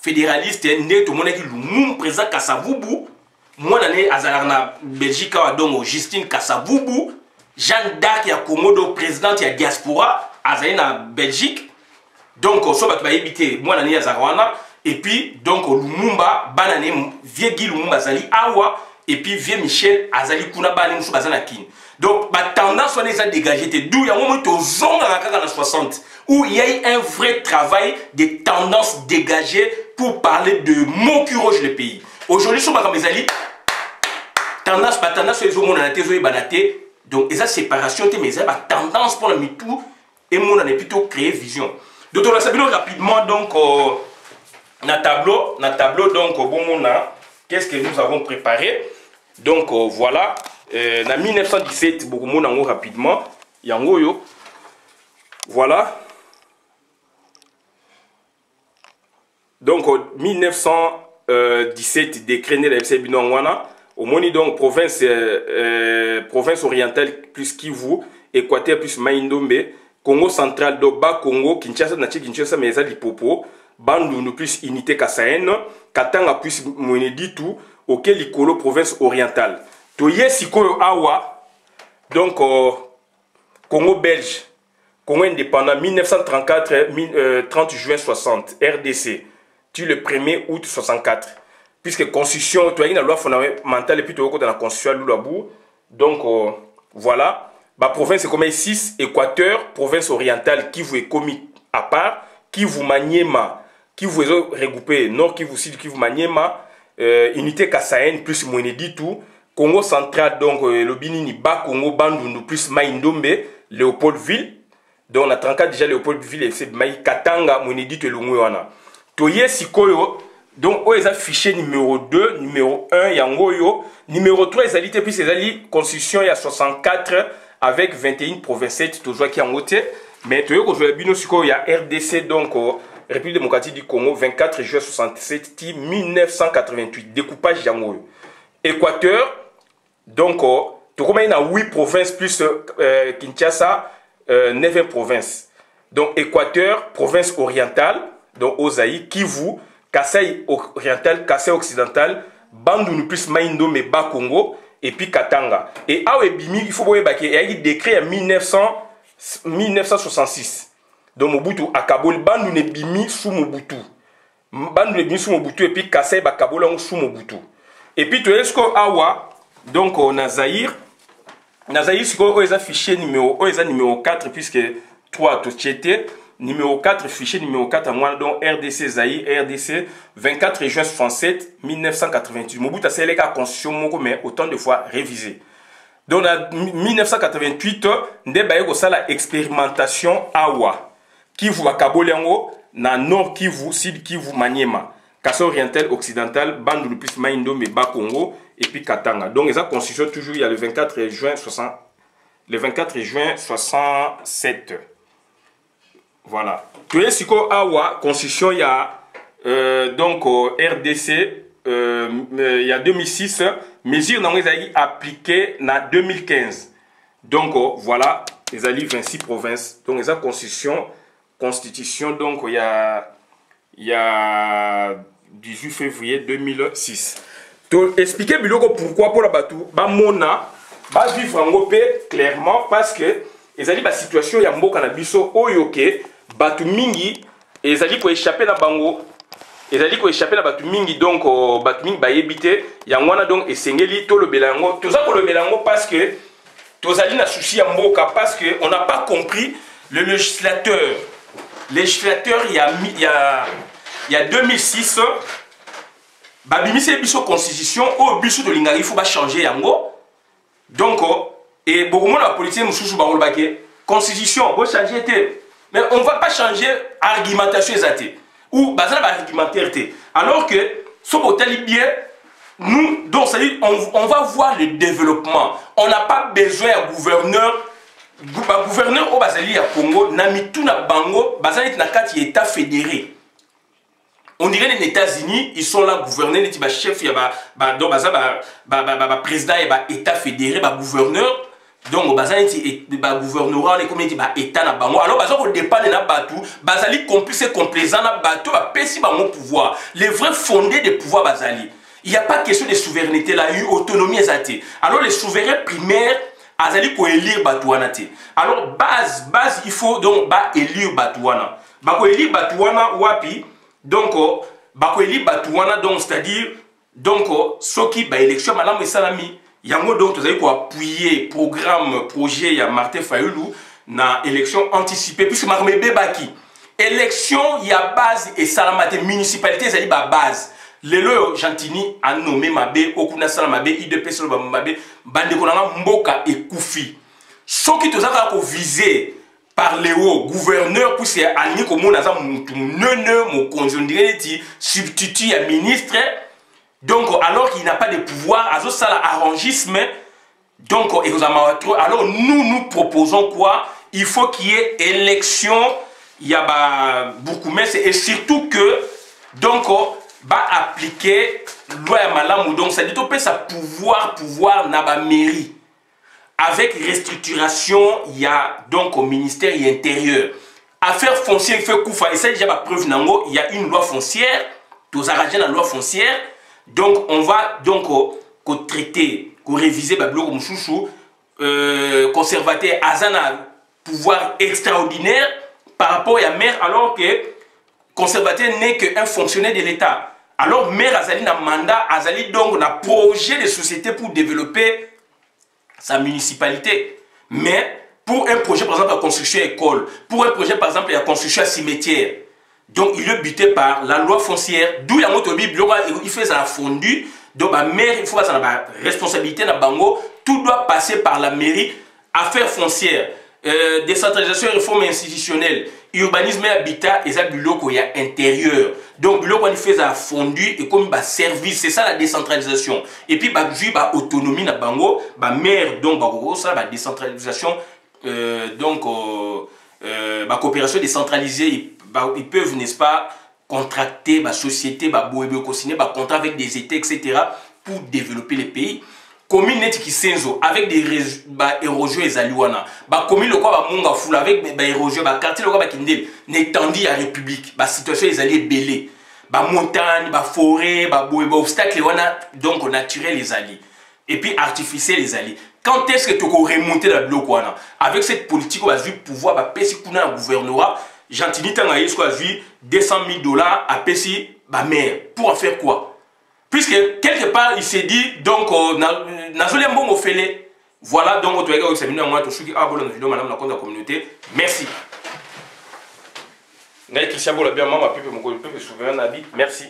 fédéralistes, tout le monde qui Lumumba, président Kassavoubou, moi, je suis en Belgique, donc Justine Kassavoubou, Jeanne d'Arc, Komodo, présidente de la diaspora, en Belgique. Donc, moi, je suis en et puis, donc, Lumumba, vieux Guy Lumumba, Azali Awa, et puis vieux Michel, Azali Kuna, Bazanakin. Donc, la tendance, on est dégagée. D'où il y a un moment où dans 60, où il y a eu un vrai travail de tendances dégagées pour parler de mots qui rogent le pays. Aujourd'hui, je suis tendance, sur les hommes, on a été donc, et ça, séparation, mais il y a tendance pour le MeToo, et on a plutôt créé vision. Donc, on a salué rapidement, donc, na tableau, donc, bon, qu'est-ce que nous avons préparé? Donc, voilà, en 1917, beaucoup de monde rapidement, yango, voilà. Donc, 1917, décret de la FC Binongwana, au moni donc province orientale plus Kivu, Équateur plus Maïndombe, Congo central do Bas Congo, Kinshasa na Kinshasa mais ça Lipopo, Bandundu plus unité Kassaïen, Katanga plus Mweneditu, auquel Likolo province orientale. Toye Sikoyo Awa, donc Congo belge, Congo indépendant 1934, 30 juin 60, RDC, tu le 1er août 64. Puisque constitution, tu as une loi fondamentale et puis tu as dans la constitution Lulabou. Donc voilà. La province c'est comme 6, Équateur, province orientale, Kivu est commis à part, Kivu Maniema, Kivu est regroupé, Nord Kivu, Sud Kivu Maniema, unité Kassaïen plus Mweneditu, Congo central, donc le Binini, Bas Congo, Bandundu plus Maïndombe, Léopoldville. Donc on a 34 déjà Léopoldville et c'est Maï Katanga, Mweneditu et Lungouana. Toye Sikoyo. Donc, ils ont fichier numéro 2, numéro 1, yangoyo. Numéro 3, ils ont puis ils ont constitution il y a 64 avec 21 provinces, toujours qui en côté. Mais tu il y a RDC, donc République démocratique du Congo, 24 juin 67, 1988, découpage Yango. Équateur, donc, tu il y a 8 provinces plus Kinshasa, 9 provinces. Donc, Équateur, province orientale, donc Ozaï, Kivu, Kasaï oriental, Kasaï occidental, Bandundu plus Maindo, mais Bas Congo, et puis Katanga. Et Awebimi, il faut voir qu'il y a eu décret en 1966. Donc Mobutu a Kabul, Bandundu Bimi sous Mobutu. Bandundu Bimi sous Mobutu, et puis Kasaï Kabul sous Mobutu. Et puis tu es ce qu'on a, donc on a Zaïre. Nazaïr, c'est qu'on a fichier numéro 4, puisque 3 tout était. Numéro 4, fichier numéro 4 à moi, donc RDC Zaïre, RDC, 24 juin 67, 1988. Mobutu a scellé la constitution, mais autant de fois révisé. Donc en 1988, nous avons fait l'expérimentation Awa, qui vous a Kabolengo, dans nord Kivu, sud Kivu, Maniema, Kassai oriental, occidental, Bandundu plus Maindo, mais Bas Congo, et puis Katanga. Donc les constitution toujours, il y a le 24 juin 67. Voilà. Tu es sur Awa, constitution, il y a donc RDC, il y a 2006, mesures dans les alliés appliquées en 2015. Donc voilà, les alliés 26 provinces. Donc les constitution, donc il y a 18 février 2006. Tu expliquer pourquoi pour la bateau, mona, vivre en Europe clairement parce que les alliés la situation il y a beaucoup de biso oyoke. Batu mingi ezali ko échapper na bango ezali ko échapper na batu mingi donc batu mingi ba yebite yangwana donc esengeli to le belango toza ko le belango parce que tozali na souci ya mboka parce que on n'a pas compris le législateur il y a 2006 ba bimise biso constitution au biso de lingari faut ba changer yango donc et beaucoup de la politique mususu ba rolbake constitution bo changer était. Mais on ne va pas changer argumentation exatée. Ou basé sur argumentaire. Alors que, ce que bien, nous, donc, on va voir le développement. On n'a pas besoin d'un gouverneur. Gouverneur au Basali à Congo, Namitou na Bango, Basali na Kati État fédéré. On dirait les États-Unis, ils sont là, gouverneurs, les chefs, il y a président, il y a État fédéré, gouverneur. Donc, au bazar, il y a gouvernorat, les communautés, l'État na bango. Alors, bazar, on dépend de la bateau, bazali complice et complaisant na bateau, va pési bango pouvoir. Les vrais fondés de pouvoir bazali. Il n'y a pas question de souveraineté là, il y a eu autonomie exatée. Alors, les souverains primaires, azali ko élire batouana te. Alors, base, il faut donc élire batouana. Bako élire batouana wapi, donc, bako élire batouana, donc, c'est-à-dire, donc, ceux qui ba élection, madame et salami. Yango donc vous avez appuyer programme projet il y a Martin Fayulu na élection anticipée puisque Marmé Bebaki élection il y a base et salamate municipalité ça dit base lelo Gentini a nommé Mabé okuna salamabé IDP solo Mabé bande konanga mboka et Koufi ceux qui tozaka ko visé par les hauts gouverneurs pour c'est aligné comme on a ça mon conjoint substitut à ministre. Donc, alors qu'il n'a pas de pouvoir, à ça l'arrangisme, donc, alors nous proposons quoi? Il faut qu'il y ait élection, il y a beaucoup, mais et surtout que, donc, appliquer loi à Malamou, donc ça dit que ça pouvoir dans la mairie. Avec restructuration, il y a donc au ministère intérieur. Affaires foncières, il fait Koufa, et ça déjà ma preuve, il y a une loi foncière, tous arrangés la loi foncière. Donc, on va donc traiter, réviser Bablo comme chouchou, conservateur, Azana, pouvoir extraordinaire par rapport à la maire, alors que conservateur n'est qu'un fonctionnaire de l'État. Alors, maire Azali n'a mandat, Azali donc n'a projet de société pour développer sa municipalité. Mais pour un projet, par exemple, la construction école, pour un projet, par exemple, la construction à cimetière, donc il est buté par la loi foncière, d'où il y a un il fait ça fondu, donc la maire, il faut que ça la responsabilité dans Bango, tout doit passer par la mairie, affaires foncières, décentralisation et réforme institutionnelle, urbanisme et habitat, et ça buloko il y a intérieur. Donc buloko il fait ça fondu et comme service, c'est ça la décentralisation. Et puis autonomie dans Bango, maire donc ça la décentralisation donc la coopération décentralisée, ils peuvent, n'est-ce pas, contracter la société, signer des contrats avec des États, etc. pour développer les pays. Commune net qui senzo avec des érosions et aliwana. Commune le quoi monga foule avec des érosions, quartier le quoi kindel n'étendit à république. Situation les alliés belé. Montagne, forêt, obstacle donc naturel les alliés. Et puis artificiel les alliés. Quand est-ce que tu peux remonter la bloc avec cette politique on va vu pouvoir passer un gouvernorat gentilité a eu 200 000 $ à passer ma mère pour en faire quoi? Puisque quelque part il s'est dit donc voilà donc tu vas la communauté. Merci. Christian Bola bien maman peuple souverain merci.